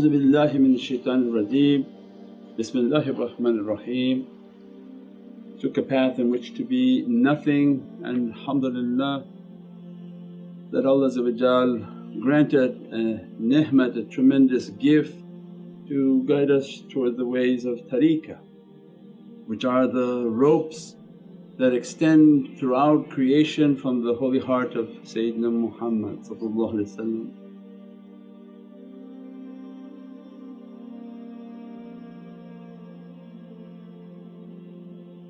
A'udhu billahi minash shaitanir rajeem. Bismillahir Rahmanir Raheem. Took a path in which to be nothing, and alhamdulillah that Allah granted a ni'mat, a tremendous gift to guide us toward the ways of tariqah, which are the ropes that extend throughout creation from the holy heart of Sayyidina Muhammad.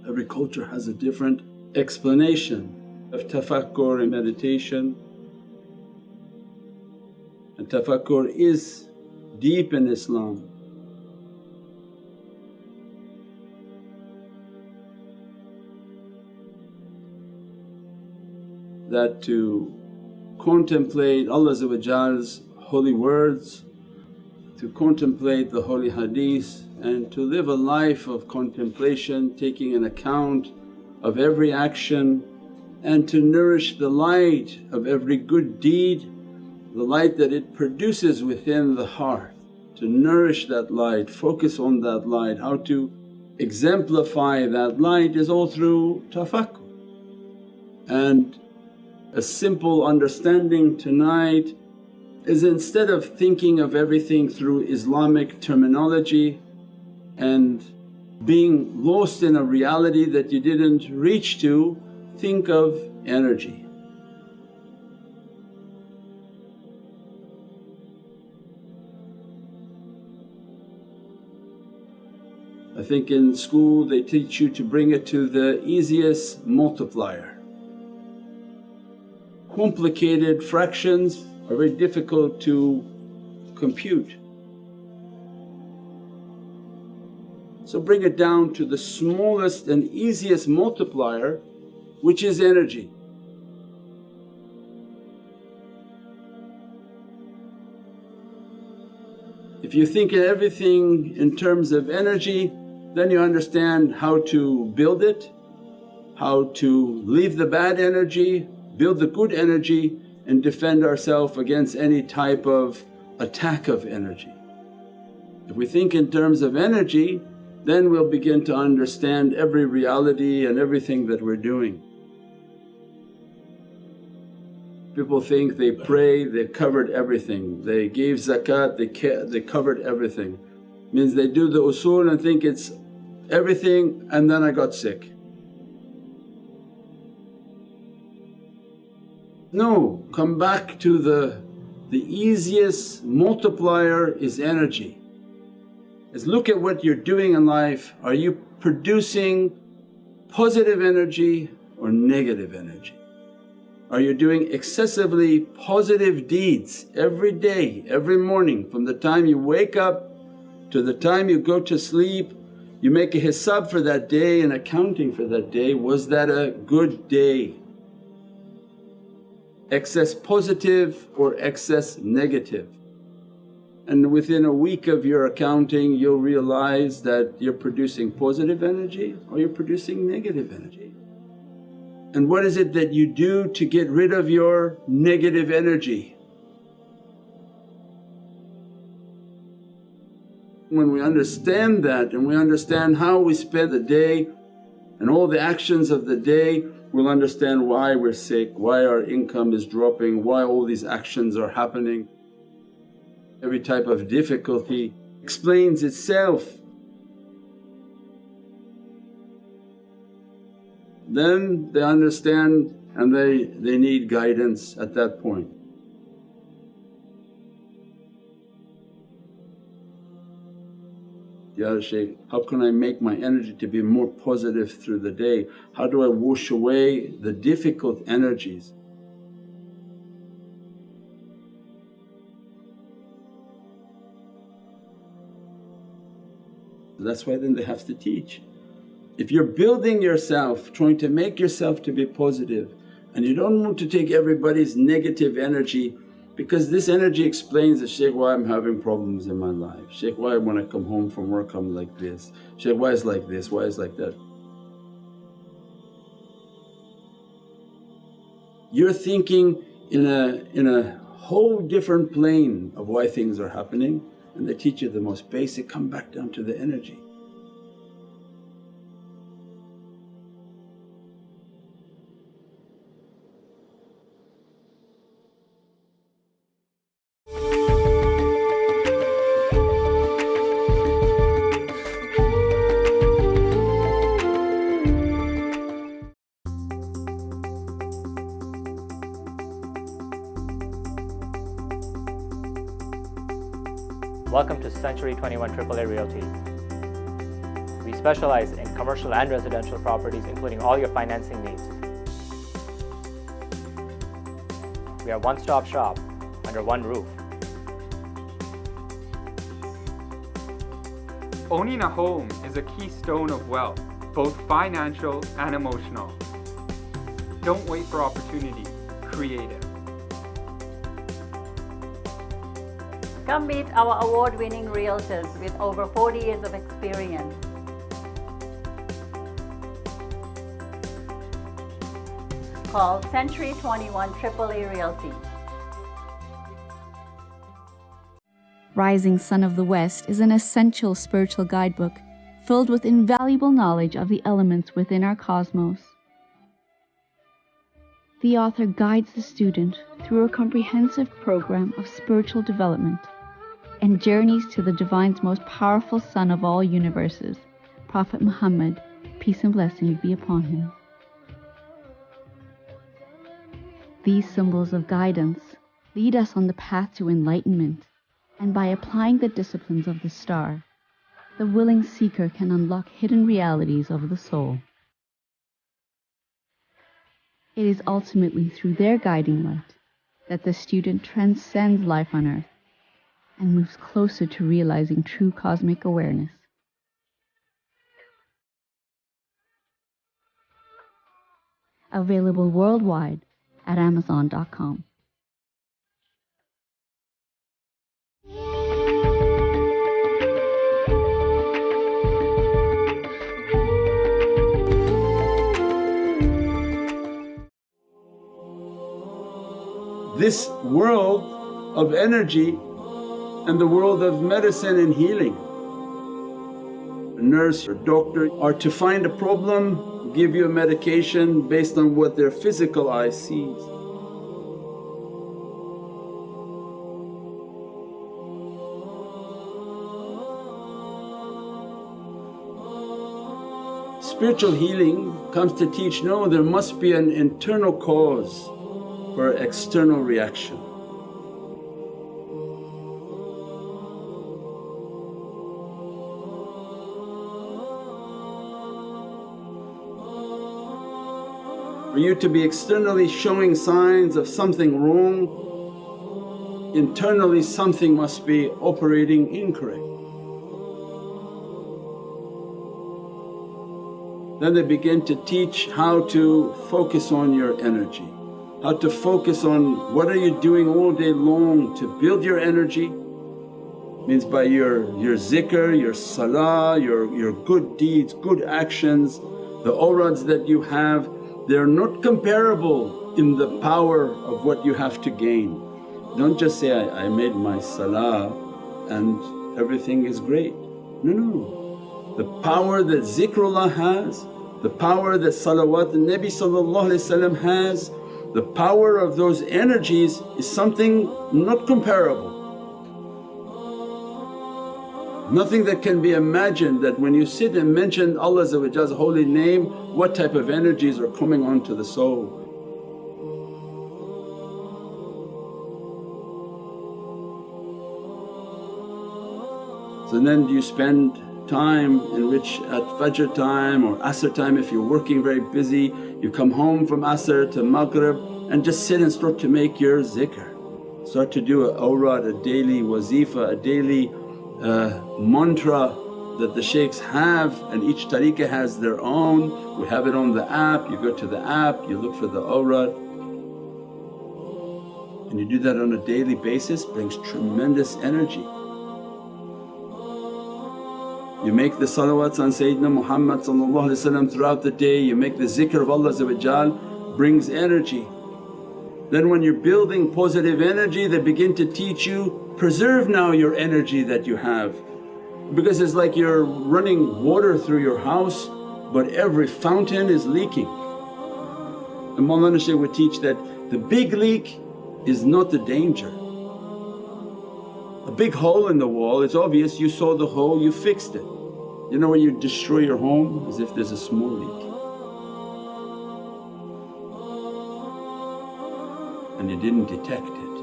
Every culture has a different explanation of tafakkur and meditation, and tafakkur is deep in Islam. That to contemplate Allah's holy words, to contemplate the holy hadith, and to live a life of contemplation, taking an account of every action, and to nourish the light of every good deed, the light that it produces within the heart, to nourish that light, focus on that light. How to exemplify that light is all through tafakkur. And a simple understanding tonight is, instead of thinking of everything through Islamic terminology and being lost in a reality that you didn't reach to, think of energy. I think in school they teach you to bring it to the easiest multiplier. Complicated fractions are very difficult to compute. So bring it down to the smallest and easiest multiplier, which is energy. If you think of everything in terms of energy, then you understand how to build it, how to leave the bad energy, build the good energy, and defend ourselves against any type of attack of energy. If we think in terms of energy, then we'll begin to understand every reality and everything that we're doing. People think they pray, they've covered everything, they gave zakat, they covered everything. Means they do the usul and think it's everything, and then I got sick. No, come back to the easiest multiplier is energy. Is look at what you're doing in life, are you producing positive energy or negative energy? Are you doing excessively positive deeds every day, every morning, from the time you wake up to the time you go to sleep? You make a hisab for that day and accounting for that day, was that a good day? Excess positive or excess negative? And within a week of your accounting you'll realize that you're producing positive energy or you're producing negative energy. And what is it that you do to get rid of your negative energy? When we understand that and we understand how we spend the day and all the actions of the day, we'll understand why we're sick, why our income is dropping, why all these actions are happening. Every type of difficulty explains itself. Then they understand and they need guidance at that point. Ya Shaykh, how can I make my energy to be more positive through the day? How do I wash away the difficult energies? That's why then they have to teach. If you're building yourself, trying to make yourself to be positive, and you don't want to take everybody's negative energy, because this energy explains that, Shaykh, why I'm having problems in my life, Shaykh, why when I come home from work I'm like this, Shaykh, why is like this, why is like that. You're thinking in a whole different plane of why things are happening, and they teach you the most basic, come back down to the energy. Welcome to Century 21 AAA Realty. We specialize in commercial and residential properties, including all your financing needs. We are a one-stop shop under one roof. Owning a home is a keystone of wealth, both financial and emotional. Don't wait for opportunity, create it. Come meet our award-winning realtors with over 40 years of experience. Call Century 21 AAA Realty. Rising Sun of the West is an essential spiritual guidebook filled with invaluable knowledge of the elements within our cosmos. The author guides the student through a comprehensive program of spiritual development and journeys to the Divine's most powerful Son of all universes, Prophet Muhammad, peace and blessings be upon him. These symbols of guidance lead us on the path to enlightenment, and by applying the disciplines of the star, the willing seeker can unlock hidden realities of the soul. It is ultimately through their guiding light that the student transcends life on earth and moves closer to realizing true cosmic awareness. Available worldwide at Amazon.com. This world of energy and the world of medicine and healing. A nurse or doctor are to find a problem, give you a medication based on what their physical eye sees. Spiritual healing comes to teach, no, there must be an internal cause for external reaction. For you to be externally showing signs of something wrong, internally something must be operating incorrect. Then they begin to teach how to focus on your energy, how to focus on what are you doing all day long to build your energy. Means by your zikr, your salah, your good deeds, good actions, the awrads that you have, they're not comparable in the power of what you have to gain. Don't just say, I made my salah and everything is great. No, no. The power that zikrullah has, the power that salawat Nabi has, the power of those energies is something not comparable. Nothing that can be imagined, that when you sit and mention Allah's holy name, what type of energies are coming onto the soul. So then you spend time in which at Fajr time or Asr time, if you're working very busy, you come home from Asr to Maghrib and just sit and start to make your zikr. Start to do a awrad, a daily wazifa, a daily mantra that the shaykhs have, and each tariqah has their own. We have it on the app, you go to the app, you look for the awrad and you do that on a daily basis, brings tremendous energy. You make the salawats on Sayyidina Muhammad throughout the day, you make the zikr of Allah brings energy. Then when you're building positive energy, they begin to teach you Preserve now your energy that you have, because it's like you're running water through your house but every fountain is leaking. And Mawlana Shaykh would teach that the big leak is not the danger. A big hole in the wall, it's obvious, you saw the hole, you fixed it. You know when you destroy your home, as if there's a small leak and you didn't detect it,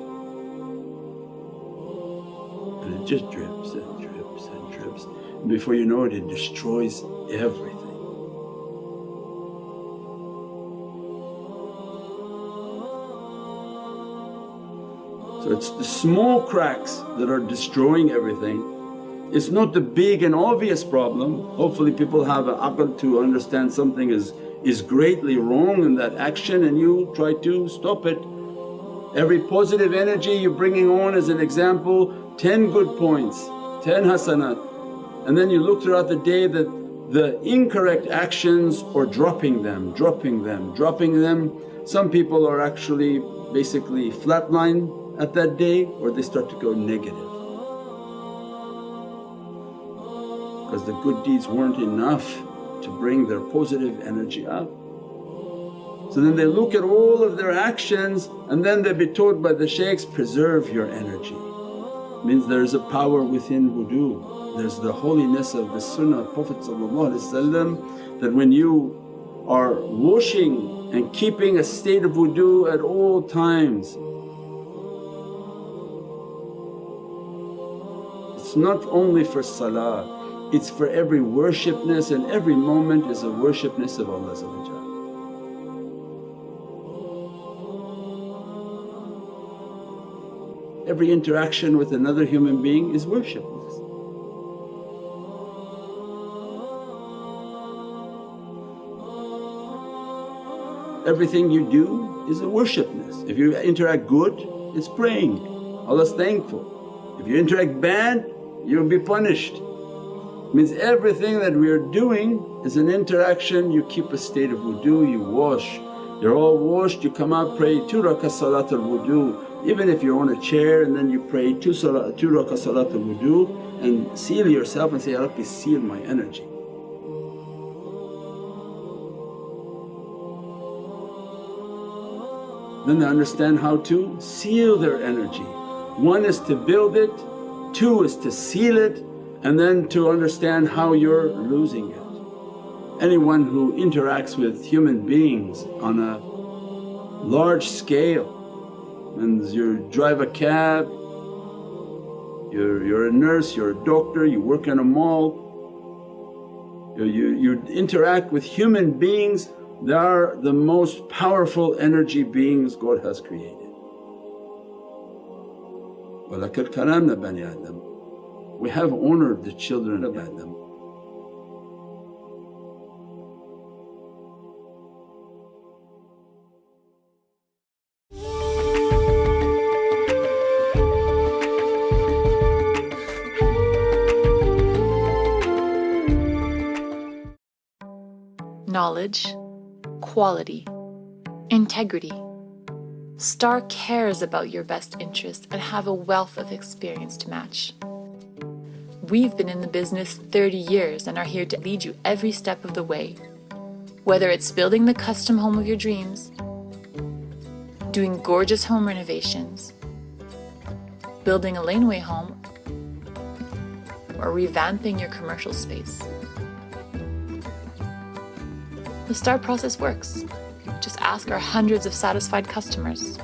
and it just drips and drips and drips, and before you know it, it destroys everything. So it's the small cracks that are destroying everything. It's not the big and obvious problem. Hopefully people have an aql to understand something is greatly wrong in that action and you try to stop it. Every positive energy you're bringing on as an example, 10 good points, 10 hasanat, and then you look throughout the day that the incorrect actions are dropping them. Some people are actually basically flatline at that day, or they start to go negative because the good deeds weren't enough to bring their positive energy up. So then they look at all of their actions and then they be taught by the shaykhs, preserve your energy. Means there is a power within wudu, there's the holiness of the sunnah of Prophet that when you are washing and keeping a state of wudu at all times, it's not only for salah, it's for every worshipness, and every moment is a worshipness of Allah. Every interaction with another human being is worshipness. Everything you do is a worshipness. If you interact good, it's praying, Allah's thankful. If you interact bad, you'll be punished. Means everything that we are doing is an interaction. You keep a state of wudu, you wash, you're all washed, you come out, pray 2 rakah salatul wudu. Even if you're on a chair and then you pray 2 rakah salatul wudu and seal yourself and say, Ya Rabbi, seal my energy. Then they understand how to seal their energy. One is to build it, two is to seal it, and then to understand how you're losing it. Anyone who interacts with human beings on a large scale, and you drive a cab, you're a nurse, you're a doctor, you work in a mall, you interact with human beings, they are the most powerful energy beings God has created. وَلَقَدْ كَرَمْنَا بَنِي آدَمَ. We have honoured the children of Adam. Knowledge, quality, integrity. Star cares about your best interest and have a wealth of experience to match. We've been in the business 30 years and are here to lead you every step of the way. Whether it's building the custom home of your dreams, doing gorgeous home renovations, building a laneway home, or revamping your commercial space. The STAR process works. Just ask our hundreds of satisfied customers.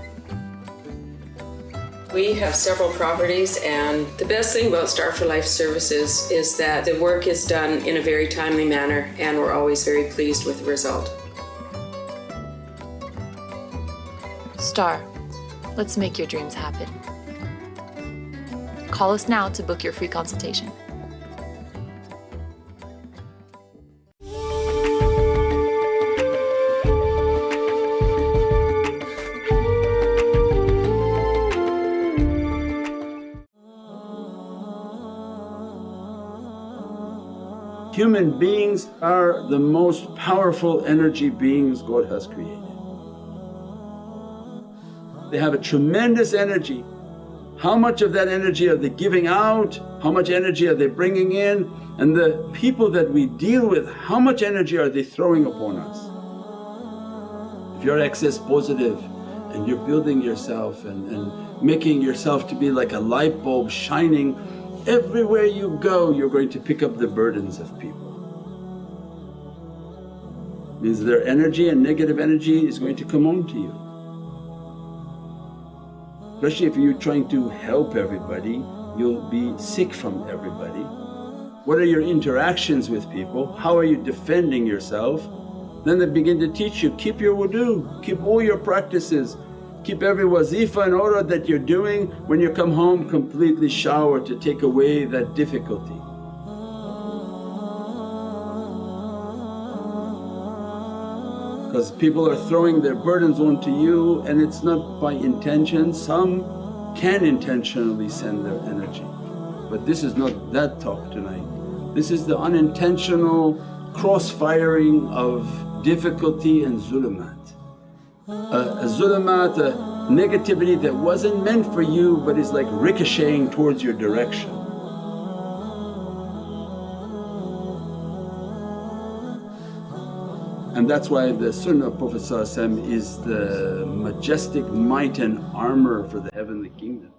We have several properties, and the best thing about Star for Life Services is that the work is done in a very timely manner and we're always very pleased with the result. STAR, let's make your dreams happen. Call us now to book your free consultation. Human beings are the most powerful energy beings God has created. They have a tremendous energy. How much of that energy are they giving out? How much energy are they bringing in? And the people that we deal with, how much energy are they throwing upon us? If you're excess positive and you're building yourself and making yourself to be like a light bulb shining, everywhere you go you're going to pick up the burdens of people. Means their energy and negative energy is going to come on to you. Especially if you're trying to help everybody, you'll be sick from everybody. What are your interactions with people? How are you defending yourself? Then they begin to teach you, keep your wudu, keep all your practices, keep every wazifa and aura that you're doing. When you come home completely shower to take away that difficulty. Because people are throwing their burdens onto you and it's not by intention. Some can intentionally send their energy, but this is not that talk tonight. This is the unintentional cross-firing of difficulty and zulumat. A zulumat, a negativity that wasn't meant for you but is like ricocheting towards your direction. And that's why the sunnah of Prophet is the majestic might and armour for the heavenly kingdom.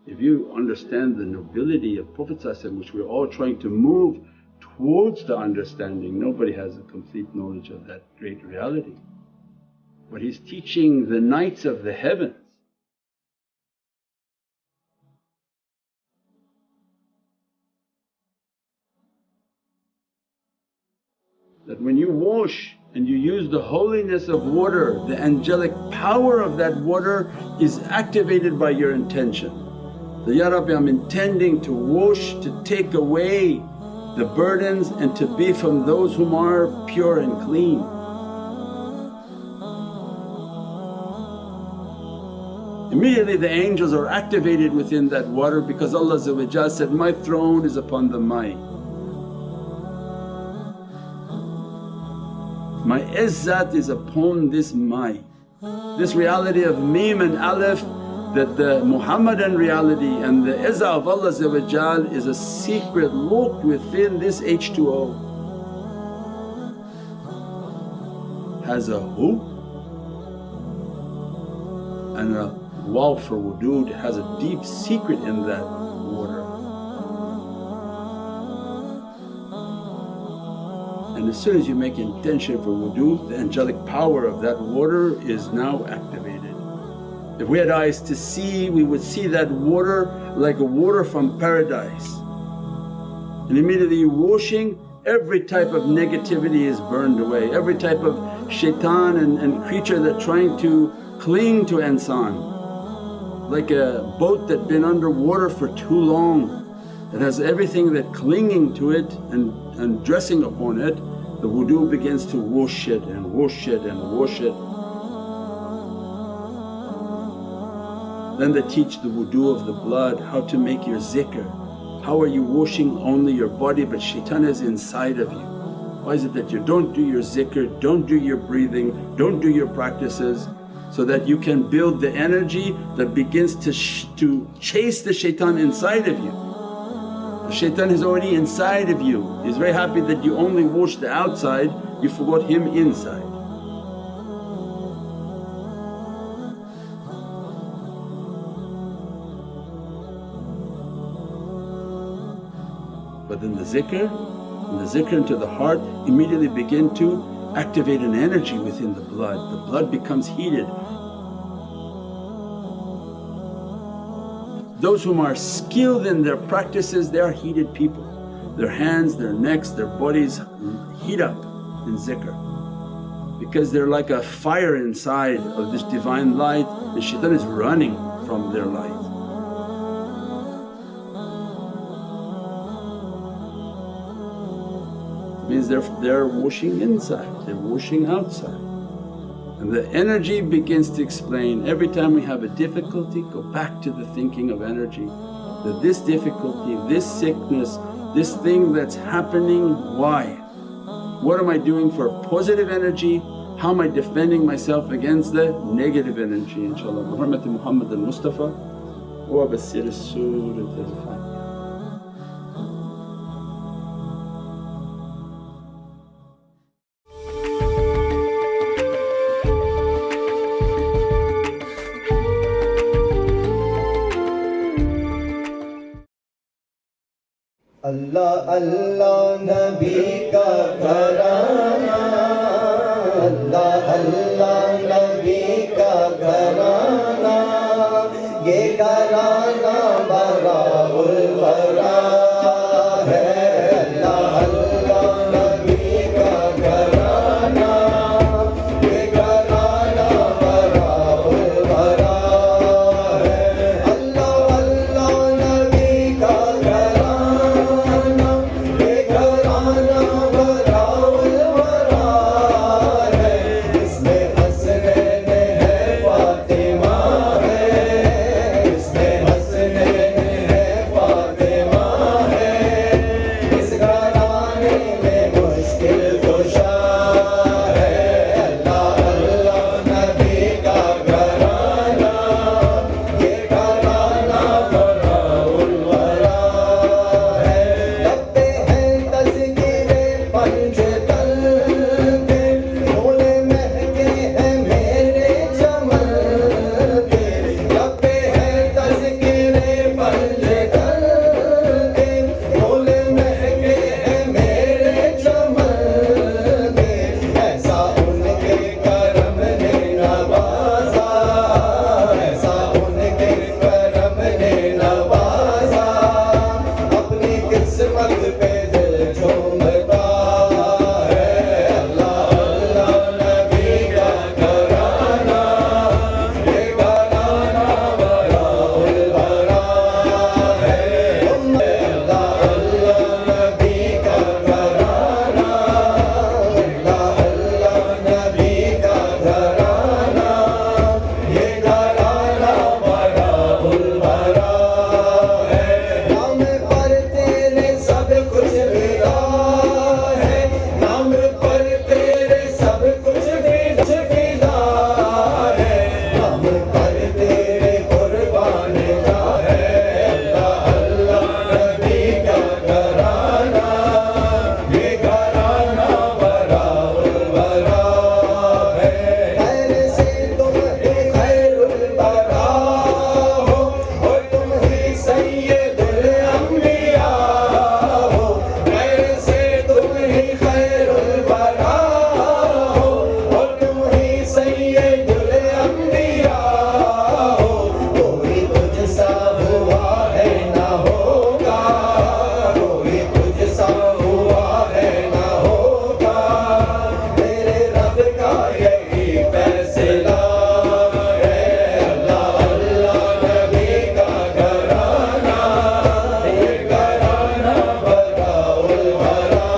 If you understand the nobility of Prophet which we're all trying to move towards the understanding, nobody has a complete knowledge of that great reality. But he's teaching the nights of the heavens. That when you wash and you use the holiness of water, the angelic power of that water is activated by your intention. That, Ya Rabbi, I'm intending to wash, to take away the burdens and to be from those whom are pure and clean. Immediately the angels are activated within that water because Allah said, my throne is upon the mai. My izzat is upon this mai. This reality of mim and alif, that the Muhammadan reality and the izzah of Allah is a secret locked within this H2O. Has a hu and a waw for wudu, it has a deep secret in that water. And as soon as you make intention for wudu, the angelic power of that water is now activated. If we had eyes to see, we would see that water like a water from paradise. And immediately you're washing, every type of negativity is burned away, every type of shaitan and creature that's trying to cling to insan. Like a boat that's been underwater for too long, it has everything that clinging to it and dressing upon it, the wudu begins to wash it and wash it and wash it. Then they teach the wudu of the blood, how to make your zikr. How are you washing only your body but shaitan is inside of you? Why is it that you don't do your zikr, don't do your breathing, don't do your practices, so that you can build the energy that begins to chase the shaitan inside of you. The shaitan is already inside of you, he's very happy that you only wash the outside, you forgot him inside. But then the zikr into the heart immediately begin to activate an energy within the blood becomes heated. Those whom are skilled in their practices, they are heated people. Their hands, their necks, their bodies heat up in zikr because they're like a fire inside of this divine light and shaitan is running from their light. It means they're washing inside, they're washing outside. And the energy begins to explain. Every time we have a difficulty, go back to the thinking of energy, that this difficulty, this sickness, this thing that's happening, why? What am I doing for positive energy? How am I defending myself against the negative energy, inshaAllah. Bi hurmati Muhammadan Mustafa wa basir Surat al-Fatiha. अल्लाह अल्लाह नबी का घराना, अल्लाह अल्लाह नबी का घराना, ये घराना बराउल बरा है। अल्लाह अल्लाह नबी का घराना, ये घराना बराउल बरा है। अल्लाह अल्लाह नबी का घराना, ये घराना बराउल बरा है। इसमें हसनैन है फातिमा है, इसमें हसनैन है फातिमा है। इस घराने में मुश्किल कुशा है। अल्लाह अल्लाह नबी का घराना, ये घराना बराउल बरा है। लब्बे हैं तज़किरे पंजतन के, फूल महके हैं मेरे चमन के। लब्बे हैं तज़किरे पंजतन के, फूल महके हैं मेरे चमन के। ऐसा उनके करम ने नवाजा, ऐसा उनके करम ने नवाजा। अपनी किस्मत पे दिल झूमता है। अल्लाह अल्लाह नबी का घराना, ये घराना बराउल बरा है। अल्लाह अल्लाह नबी का घराना, अल्लाह अल्लाह नबी का घराना, ये घराना बराउल बरा है। नाम पर तेरे सब कुछ फिदा है, नाम पर तेरे सब कुछ फिदा है। नाम पर तेरे कुर्बान का है। अल्लाह अल्लाह नबी का घराना, ये घराना बराउल बरा है। खैर से तुम ही खैरुल बरा हो, और तुम ही सैयदुल अंबिया हो। खैर से तुम ही खैरुल बरा हो, और तुम ही सैयदुल अंबिया हो। कोई तुझसा हुआ है ना होगा, कोई तुझसा हुआ है ना होगा। तेरे रब का यही फैसला है। अल्लाह अल्लाह नबी का घराना, ये घराना बराउल बरा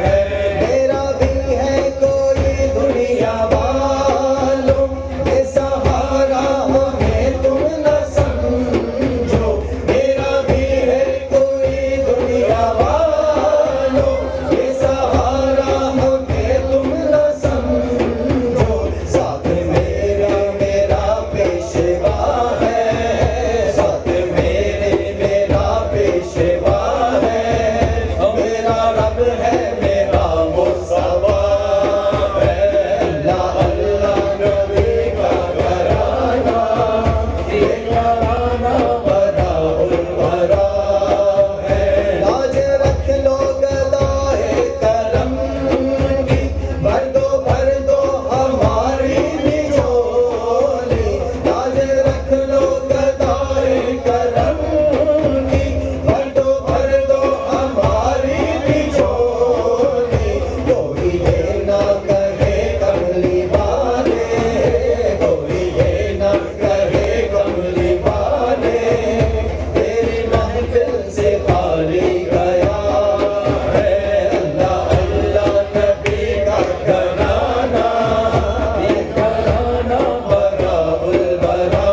है। मेरा भी है कोई दुनिया वालों, ये सहारा हमें तुम न समझो। मेरा भी है कोई दुनिया वालों, ये सहारा हमें तुम न समझो। साथ मेरे मेरा पेशवा है, साथ मेरे मेरा पेशवा है। मेरा रब है मेरा मुस्तफा है। अल्लाह अल्लाह नबी का घराना, ये घराना बराउल बरा है। लाज रख लो गदाए करम की, भर दो हमारी भी झोली। लाज रख लो गदाए करम की, भर दो हमारी भी झोली। कोई ये ना कहे कमली वाले, कोई ये ना कहे कमली वाले। तेरी महफिल से खाली गया है। अल्लाह अल्लाह नबी का घराना, ये घराना बराउल बरा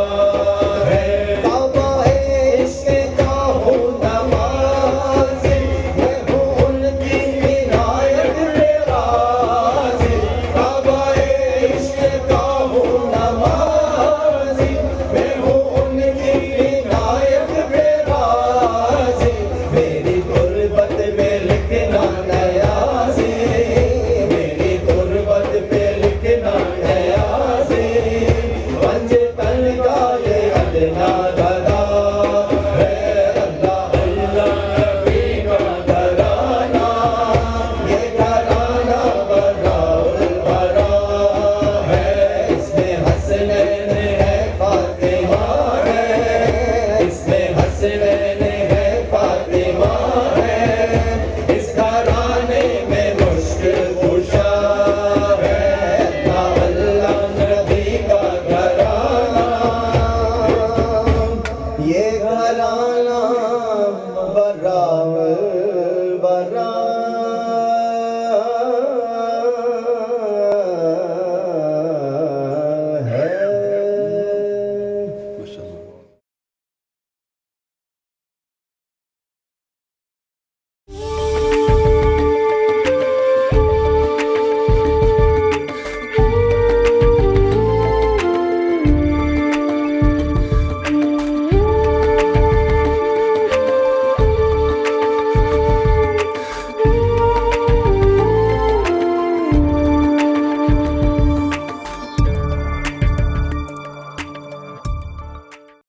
है। काबा है इसके का हूँ नमाज़ी, मैं हूँ उनकी इनायत पे राज़ी। काबा है घराना बराबर